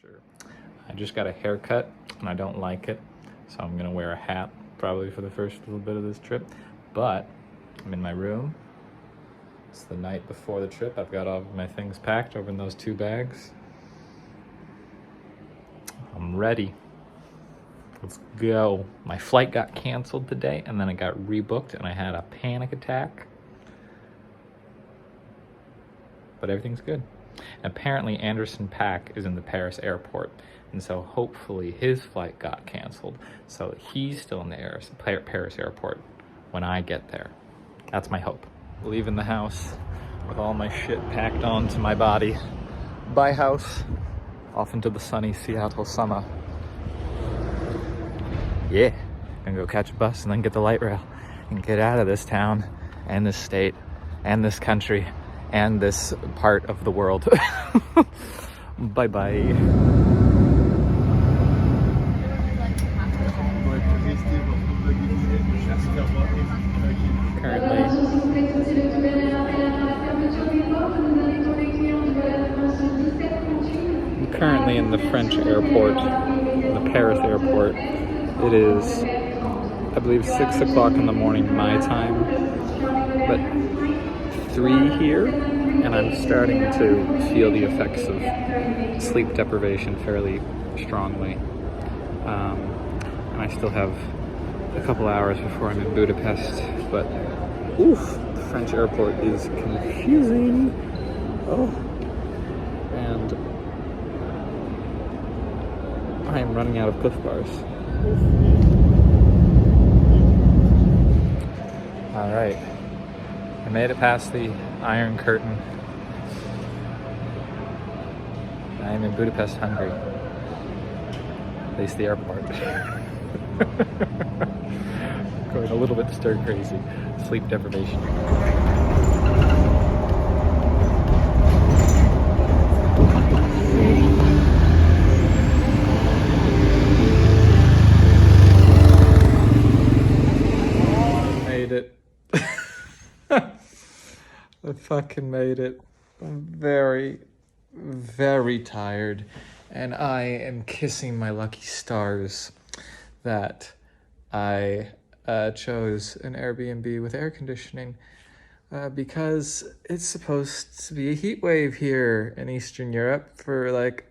Sure. I just got a haircut and I don't like it, so I'm gonna wear a hat probably for the first little bit of this trip. But I'm in my room. It's the night before the trip. I've got all of my things packed over in those 2 bags. I'm ready. Let's go. My flight got canceled today and then it got rebooked and I had a panic attack. But everything's good. Apparently Anderson Paak is in the Paris airport, and so hopefully his flight got canceled, so he's still in the Paris airport when I get there. That's my hope. Leaving the house with all my shit packed onto my body. Bye house. Off into the sunny Seattle summer. Yeah, gonna go catch a bus and then get the light rail and get out of this town and this state and this country and this part of the world. Bye-bye. I'm currently in the French airport, the Paris airport. It is, I believe, 6 o'clock in the morning my time, but 3 here, and I'm starting to feel the effects of sleep deprivation fairly strongly. And I still have a couple hours before I'm in Budapest, but oof, the French airport is confusing. Oh, and I am running out of Cliff Bars. All right. I made it past the Iron Curtain. I am in Budapest, Hungary. At least the airport. Going a little bit stir crazy. Sleep deprivation. Made it. I fucking made it. I'm very, very tired, and I am kissing my lucky stars that I chose an Airbnb with air conditioning because it's supposed to be a heat wave here in Eastern Europe for like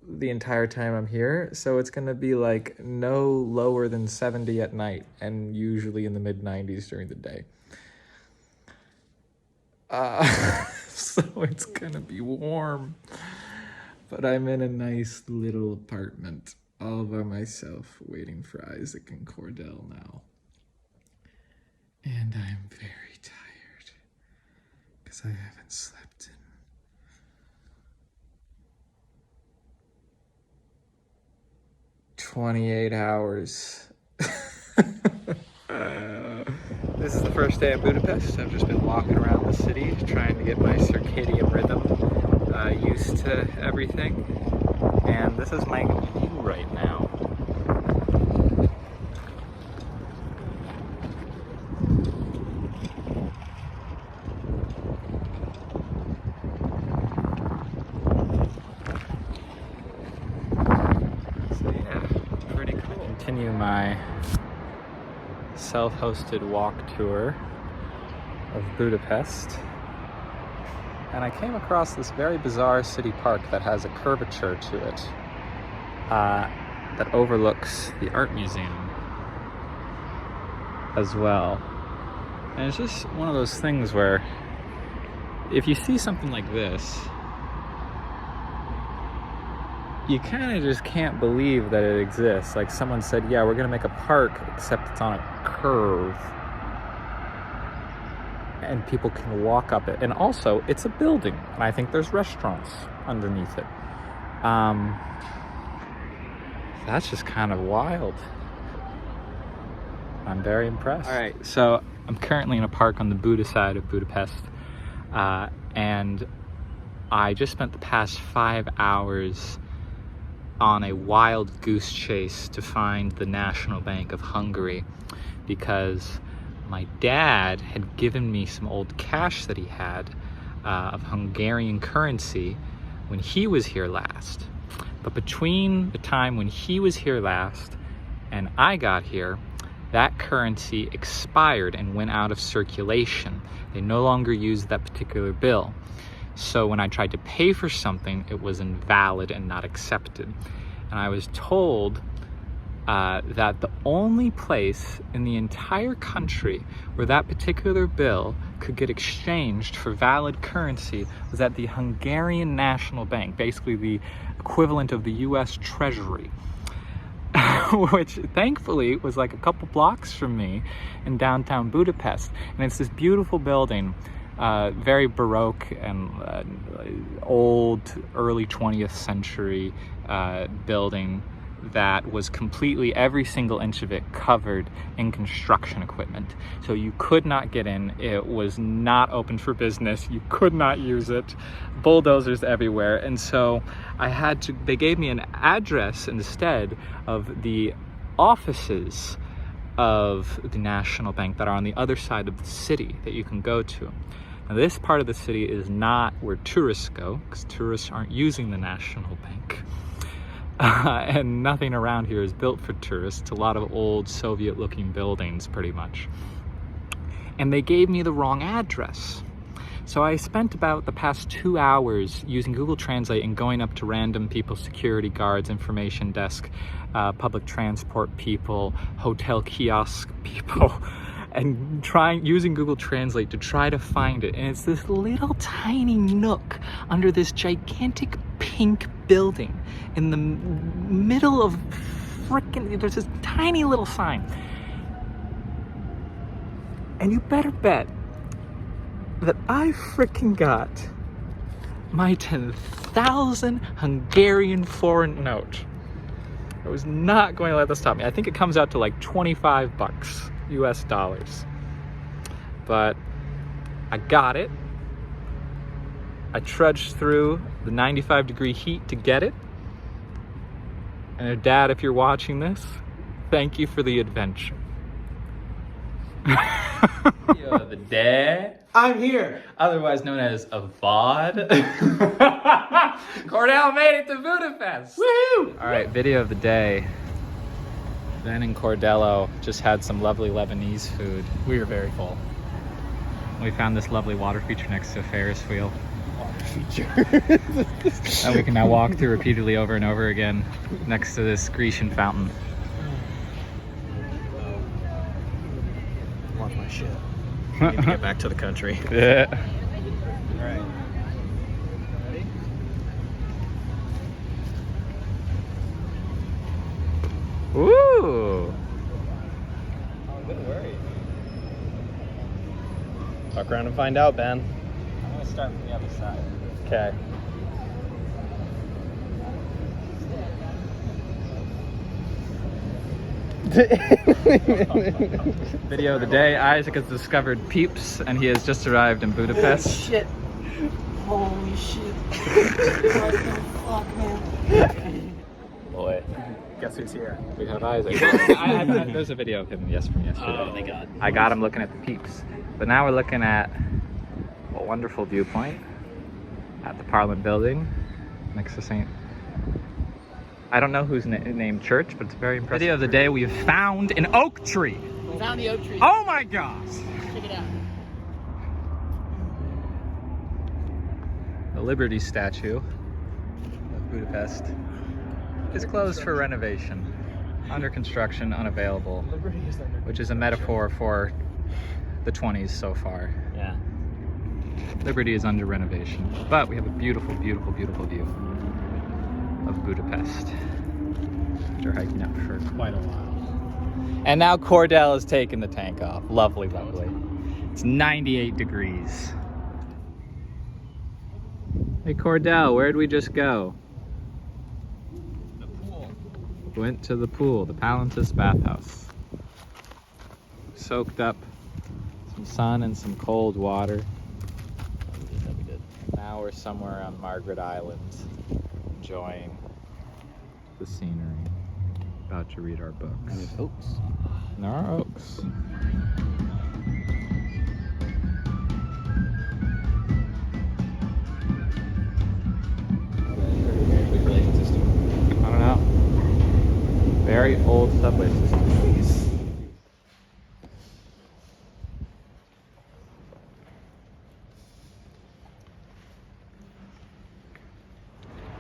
the entire time I'm here, so it's gonna be like no lower than 70 at night and usually in the mid-90s during the day. So it's gonna be warm, but I'm in a nice little apartment all by myself waiting for Isaac and Cordell now. And I'm very tired because I haven't slept in 28 hours. This is the first day in Budapest. I've just been walking around the city trying to get my circadian rhythm used to everything. And this is my view right now. So yeah, pretty cool. Continue my self-hosted walk tour of Budapest, and I came across this very bizarre city park that has a curvature to it that overlooks the art museum as well. And it's just one of those things where if you see something like this, you kind of just can't believe that it exists. Like someone said, yeah, we're gonna make a park, except it's on a curve. And people can walk up it. And also, it's a building. And I think there's restaurants underneath it. That's just kind of wild. I'm very impressed. All right, so I'm currently in a park on the Buda side of Budapest. And I just spent the past 5 hours on a wild goose chase to find the National Bank of Hungary because my dad had given me some old cash that he had of Hungarian currency when he was here last. But between the time when he was here last and I got here, that currency expired and went out of circulation. They no longer used that particular bill. So when I tried to pay for something, it was invalid and not accepted. And I was told that the only place in the entire country where that particular bill could get exchanged for valid currency was at the Hungarian National Bank, basically the equivalent of the US Treasury, which thankfully was like a couple blocks from me in downtown Budapest. And it's this beautiful building, very Baroque and old, early 20th century building that was completely, every single inch of it, covered in construction equipment. So you could not get in. It was not open for business. You could not use it. Bulldozers everywhere. And so they gave me an address instead of the offices of the National Bank that are on the other side of the city that you can go to. Now, this part of the city is not where tourists go, because tourists aren't using the National Bank. And nothing around here is built for tourists. It's a lot of old Soviet-looking buildings, pretty much. And they gave me the wrong address. So I spent about the past 2 hours using Google Translate and going up to random people, security guards, information desk, public transport people, hotel kiosk people, and using Google Translate to try to find it. And it's this little tiny nook under this gigantic pink building in the middle of there's this tiny little sign. And you better bet that I frickin' got my 10,000 Hungarian foreign note. I was not going to let this stop me. I think it comes out to like 25 bucks. US dollars. But I got it. I trudged through the 95-degree heat to get it. And Dad, if you're watching this, thank you for the adventure. Video the day. I'm here. Otherwise known as a VOD. Cordell made it to Budapest. Woohoo! All right, video of the day. Ben and Cordello just had some lovely Lebanese food. We are very full. We found this lovely water feature next to a Ferris wheel. Water feature. That we can now walk through repeatedly over and over again next to this Grecian fountain. Watch my shit. I need to get back to the country. Yeah. All right. Ready? Ooh. Oh, good worry. Fuck around and find out, Ben. I'm gonna start from the other side. Okay. Video of the day. Isaac has discovered Peeps and he has just arrived in Budapest. Shit. Holy shit. Fuck, man. Boy. Guess who's here? We have Isaac. There's a video of him from yesterday. Oh, thank God. I got him looking at the Peeps. But now we're looking at a wonderful viewpoint at the Parliament building next to St. I don't know who's named church, but it's very impressive. Video of the day, we have found an oak tree. We found the oak tree. Oh my gosh. Check it out. The Liberty statue of Budapest is closed for renovation. Under construction, unavailable, which is a metaphor for the 20s so far. Yeah. Liberty is under renovation, but we have a beautiful, beautiful, beautiful view of Budapest after hiking out for Quite a while. And now Cordell is taking the tank off. Lovely, lovely. It's 98 degrees. Hey Cordell, where'd we just go? The pool. Went to the pool, the Palantis bathhouse. Soaked up some sun and some cold water. We did. Now we're somewhere on Margaret Island, enjoying the scenery. About to read our books. And there's oaks. And there are oaks. Very big relation system. very old subway system.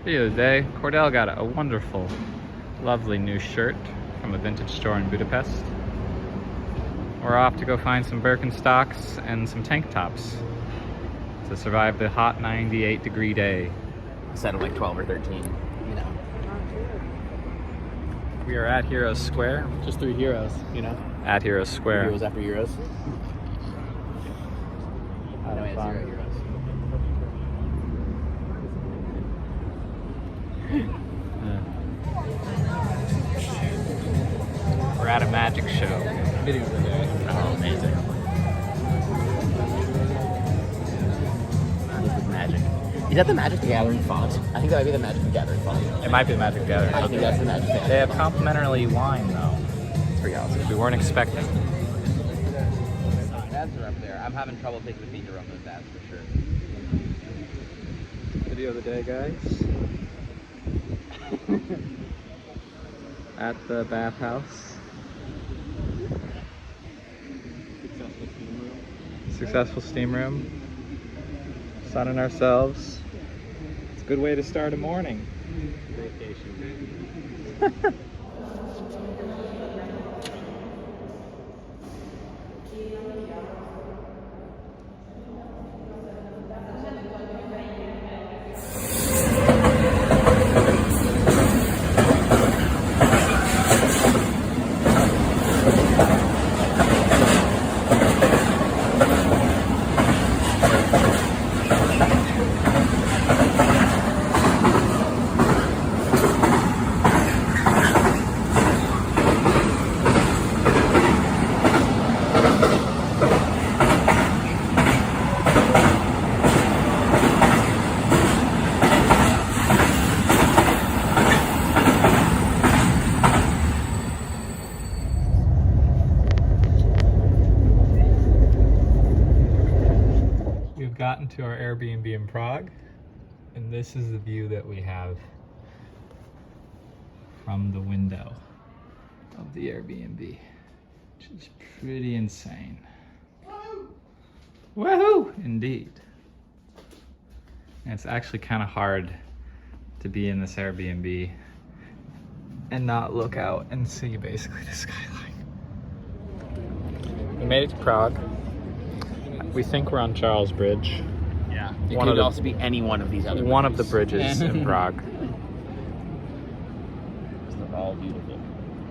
Video of the day, Cordell got a wonderful, lovely new shirt from a vintage store in Budapest. We're off to go find some Birkenstocks and some tank tops to survive the hot 98-degree day. Instead of like 12 or 13, you know. We are at Heroes Square. Just 3 heroes, you know. At Heroes Square. Heroes after heroes. Having No, it's fun. zero heroes. We're at a magic show. Video of the day. Oh, amazing. This is magic. Is that the Magic the Gathering font? I think that might be the Magic the Gathering font. It might be the Magic Gathering. I think that's the Magic the Gathering. They have complimentary wine though. It's pretty awesome. We weren't expecting. Dads are up there. I'm having trouble taking the finger on those dads for sure. Video of the day, guys. At the bathhouse. Successful steam room. Sunning ourselves. It's a good way to start a morning. Vacation. We've gotten to our Airbnb in Prague, and this is the view that we have from the window of the Airbnb, which is pretty insane. Woohoo! Indeed. And it's actually kind of hard to be in this Airbnb and not look out and see basically the skyline. We made it to Prague. We think we're on Charles Bridge. Yeah. It One could of the- also be any one of these other One of the bridges. bridges in Prague. They're all beautiful.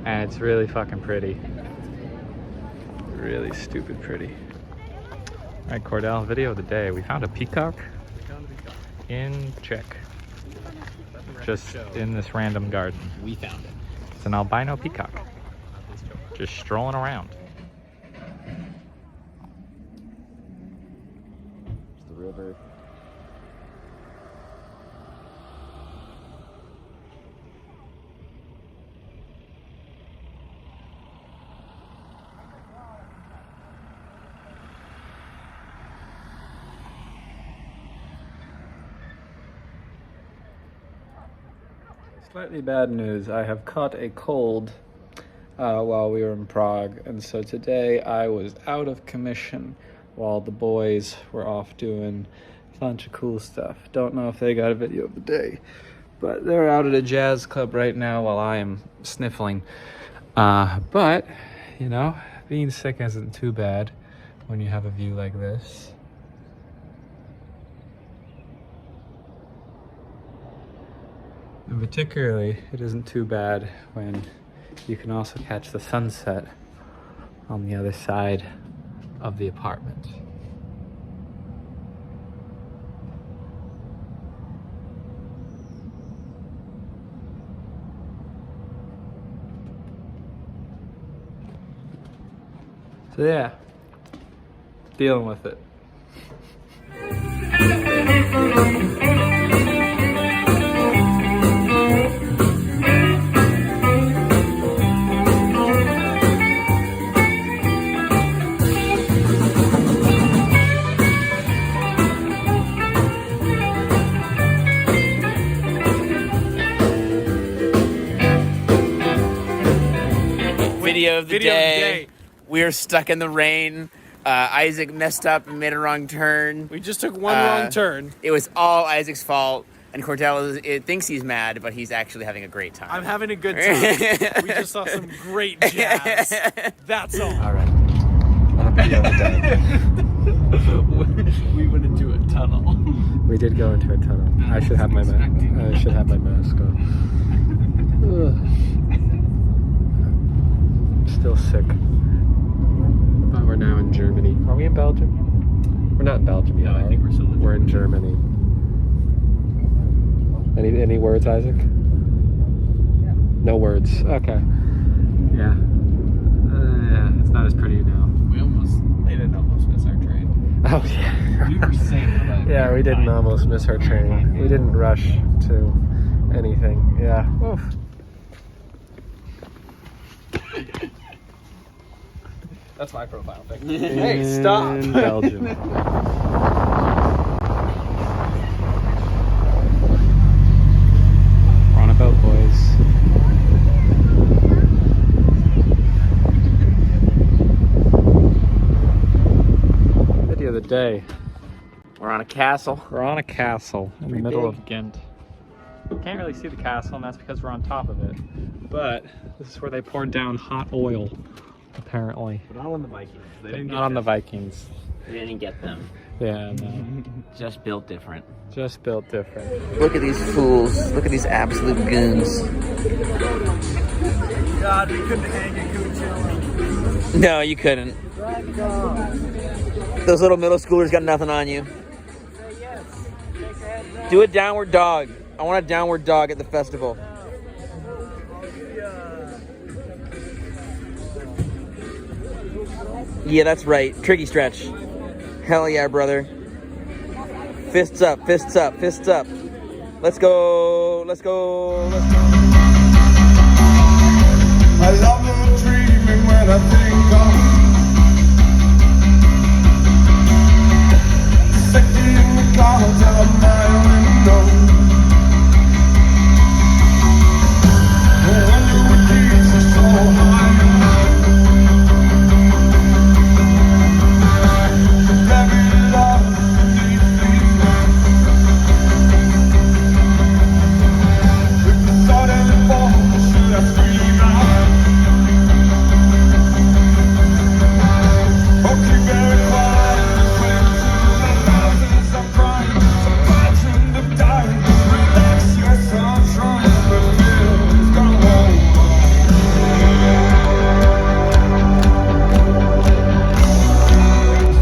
And it's really fucking pretty. Really stupid pretty. All right, Cordell, video of the day. We found a peacock in Czech. Just in this random garden. We found it. It's an albino peacock. Just strolling around. It's the river. Slightly bad news. I have caught a cold while we were in Prague, and so today I was out of commission while the boys were off doing a bunch of cool stuff. Don't know if they got a video of the day, but they're out at a jazz club right now while I am sniffling. But, you know, being sick isn't too bad when you have a view like this. And particularly, it isn't too bad when you can also catch the sunset on the other side of the apartment. So yeah, dealing with it. Video of the day. We're stuck in the rain. Isaac messed up and made a wrong turn. We just took one wrong turn. It was all Isaac's fault. And Cordell thinks he's mad, but he's actually having a great time. I'm having a good time. We just saw some great jazz. That's all. All right. On a video of the day. We went into a tunnel. We did go into a tunnel. I should have my mask on. Still sick. But we're now in Germany. Are we in Belgium? We're not in Belgium yet. No, I think we're still in We're in Germany. Any words, Isaac? No words. Okay. Yeah. Yeah, it's not as pretty now. They didn't almost miss our train. Oh, yeah. We were saved by Yeah, we didn't almost miss our train. We didn't rush to anything. Yeah. Oof. That's my profile pic. Hey, stop! In Belgium. We're on a boat, boys. Video of the day. We're on a castle. We're on a castle in the middle of Ghent. Can't really see the castle, and that's because we're on top of it. But this is where they poured down hot oil, apparently. But not on the Vikings. They didn't Not on the Vikings. We didn't get them. Yeah, no. Just built different. Just built different. Look at these fools. Look at these absolute goons. God, we couldn't hang a goon challenge. No, you couldn't. Those little middle schoolers got nothing on you. Do a downward dog. I want a downward dog at the festival. Yeah, that's right. Tricky stretch. Hell yeah, brother. Fists up, fists up, fists up. Let's go, let's go, let's go. I love the dreaming when I think of sitting in the clouds out my window. When you were Jesus so high and baby love deeply. If the sudden fall, should I scream out? Oh, keep very quiet. Listen to the thousands of crying, some of dying. Relax your sunshine, the feeling's gone home.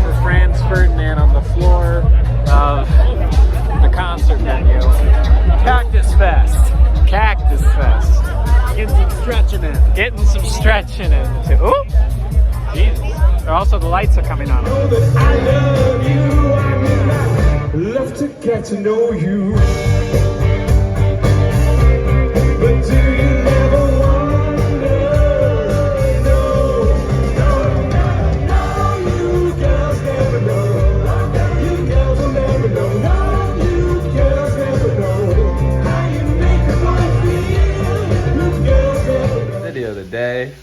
For Franz Ferdinand on the floor of the concert venue. Cactus Fest. Cactus Fest. Getting some stretching in. Getting some stretching in. Ooh! Jesus. Also, the lights are coming on. I love you, I love to get to know you. But do you ever wonder? No, you girls never know. You girls will never know. No, you girls never know how you make a boy feel. You girls never know. Video of the day,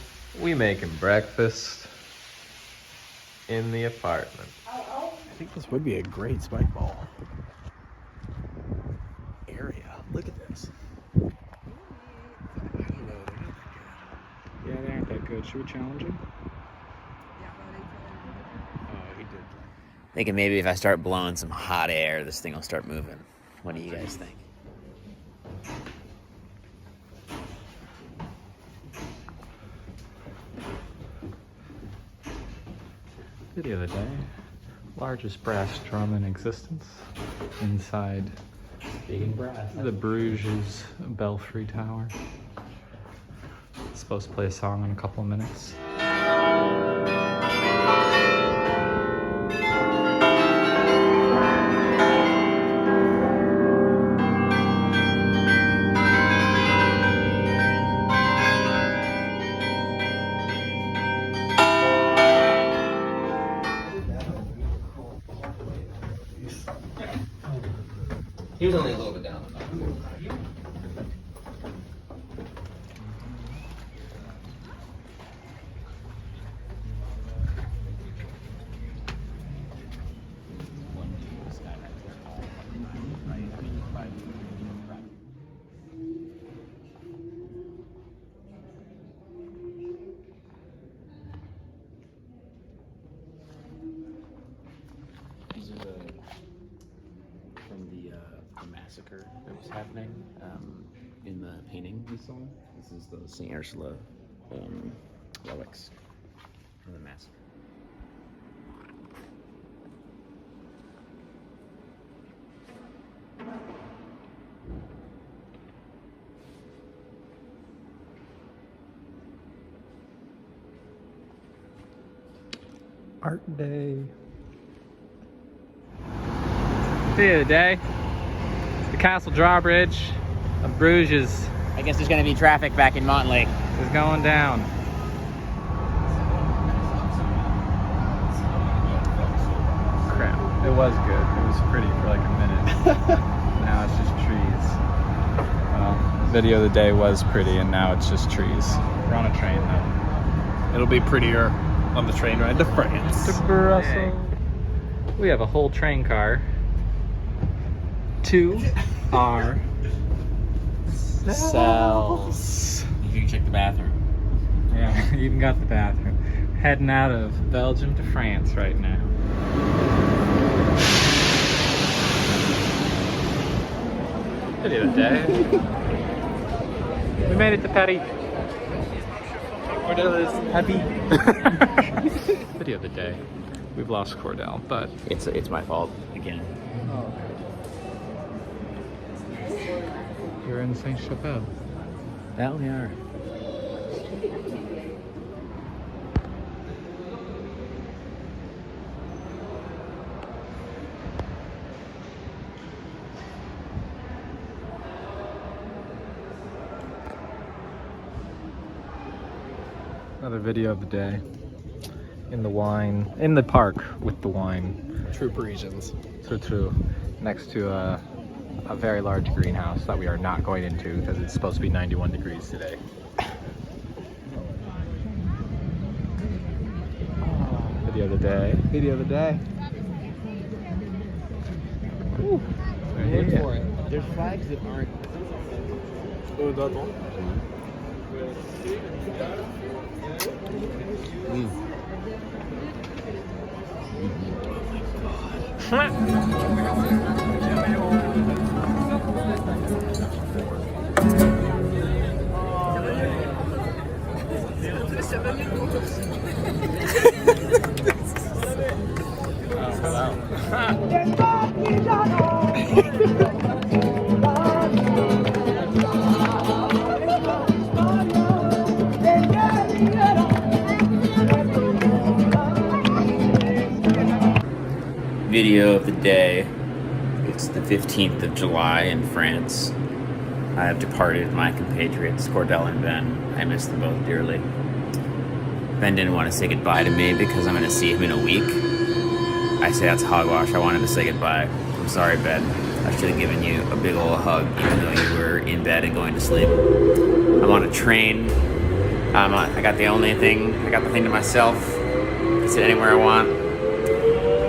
we making breakfast in the apartment. I think this would be a great spike ball area. Look at this. Yeah, they aren't that good. Should we challenge him? Oh, he did. Thinking maybe if I start blowing some hot air, this thing will start moving. What do you guys think? Video of the day. Largest brass drum in existence inside the Bruges Belfry Tower. It's supposed to play a song in a couple of minutes. He was only a little bit down. massacre that was happening in the painting we saw. This is the St. Ursula relics from the massacre. Art day. Video of the day. The castle drawbridge of Bruges I guess there's going to be traffic back in Montlake. is going down. Crap. It was good. It was pretty for like a minute. Now it's just trees. Well, video of the day was pretty and now it's just trees. We're on a train though. It'll be prettier on the train ride to France. To Brussels. We have a whole train car. To our cells. You can check the bathroom. Yeah, even got the bathroom. Heading out of Belgium to France right now. Video of the day. We made it to Paris. Cordell is happy. Video of the day. We've lost Cordell, but It's my fault again. you're in Saint Chapelle. That we are. Another video of the day. In the wine, in the park with the wine. True Parisians. True. Next to a very large greenhouse that we are not going into because it's supposed to be 91 degrees today. Video of the day. Video of the day. Ooh, Look for it. There's flags that aren't. Video of the day. It's the 15th of July in France. I have departed my compatriots, Cordell and Ben. I miss them both dearly. Ben didn't want to say goodbye to me because I'm going to see him in a week. I say that's hogwash. I wanted to say goodbye. I'm sorry, Ben. I should have given you a big ol' hug even though you were in bed and going to sleep. I'm on a train. I got the thing to myself. I can sit anywhere I want.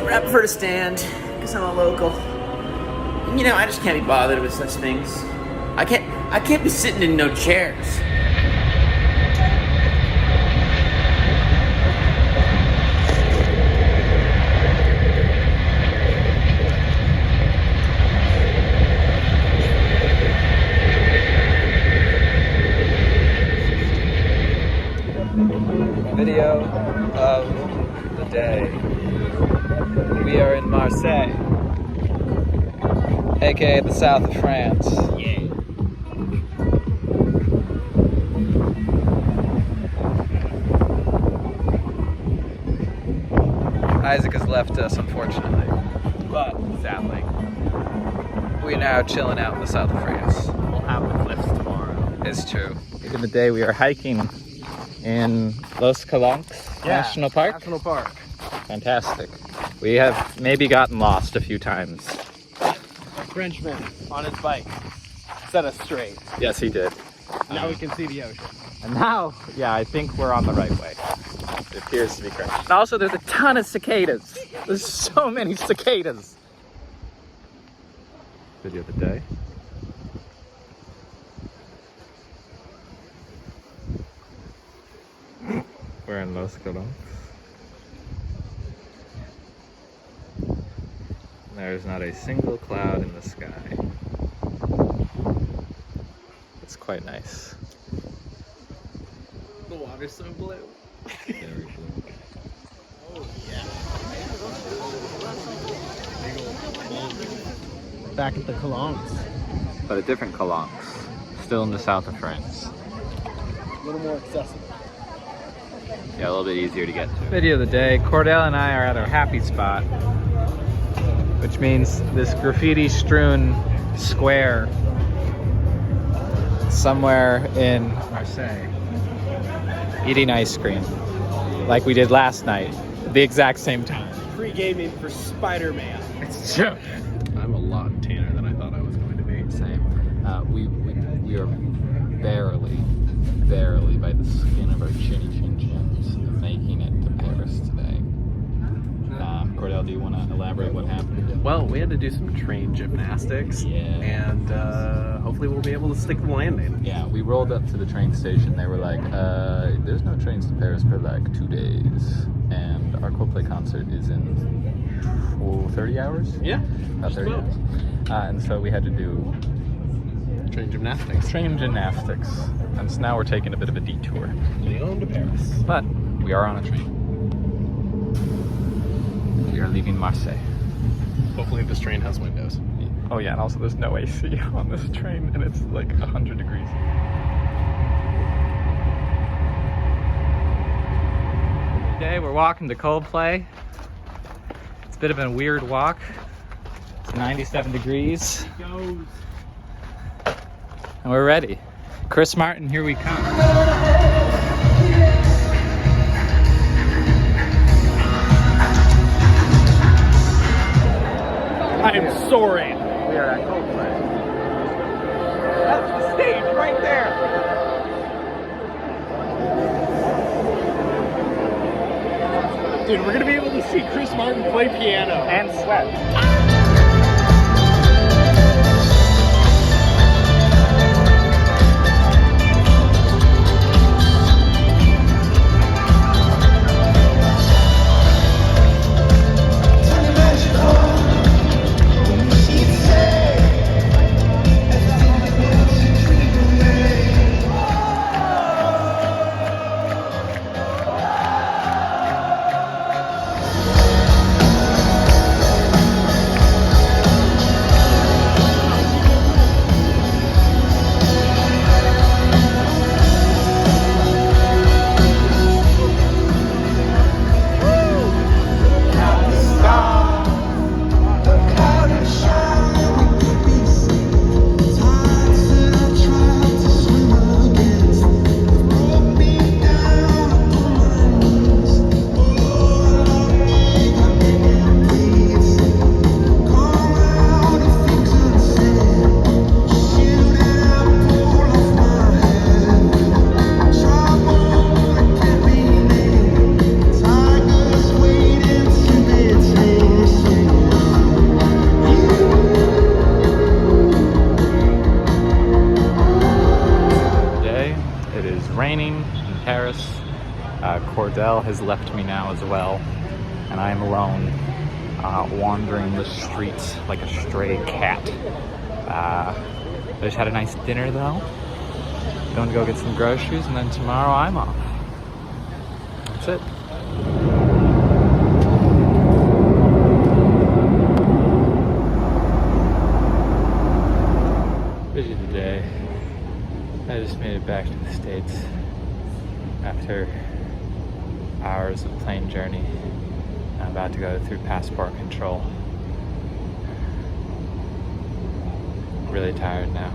But I prefer to stand because I'm a local. And you know, I just can't be bothered with such things. I can't be sitting in no chairs. Video of the day. We are in Marseille, aka the south of France. Yeah. Isaac has left us, unfortunately, but sadly, we're now chilling out in the south of France. We'll have the cliffs tomorrow. It's true. In the day, we are hiking in Los Calanques National Park. National Park. Fantastic. We have maybe gotten lost a few times. A Frenchman on his bike set us straight. Yes, he did. Now we can see the ocean. And now, yeah, I think we're on the right way. It appears to be correct. And also, there's a ton of cicadas. There's so many cicadas. Video of the day. We're in Los Calanques. There's not a single cloud in the sky. quite nice. The water's so blue. Back at the Colons. But a different Calanques, still in the south of France. A little more accessible. Yeah, a little bit easier to get to. Video of the day, Cordell and I are at our happy spot, which means this graffiti-strewn square somewhere in Marseille, eating ice cream, like we did last night, at the exact same time. Pre-gaming for Spider-Man. It's true. I'm a lot tanner than I thought I was going to be. Same. We are barely by the skin of our chinny chin chins making it to Paris today. Cordell, do you want to elaborate what happened? Well, we had to do some train gymnastics. Yeah. And hopefully we'll be able to stick the landing. Yeah, we rolled up to the train station. They were like, there's no trains to Paris for like 2 days. And our Coldplay concert is in 30 hours? Yeah. About 30 hours. And so we had to do Train gymnastics. train gymnastics. And so now we're taking a bit of a detour. Lyon to Paris. But we are on a train. We are leaving Marseille. Hopefully this train has windows. Oh yeah, and also there's no AC on this train, and it's like 100 degrees. Today we're walking to Coldplay. It's a bit of a weird walk. It's 97 degrees. And we're ready. Chris Martin, here we come. I am soaring. We are at Coldplay. That's the stage right there. Dude, we're gonna be able to see Chris Martin play piano. And sweat. Raining in Paris. Cordell has left me now as well, and I am alone, wandering the streets like a stray cat. I just had a nice dinner though. Going to go get some groceries, and then tomorrow I'm off. That's it. Busy today. I just made it back to the States after hours of plane journey. I'm about to go through passport control. Really tired now.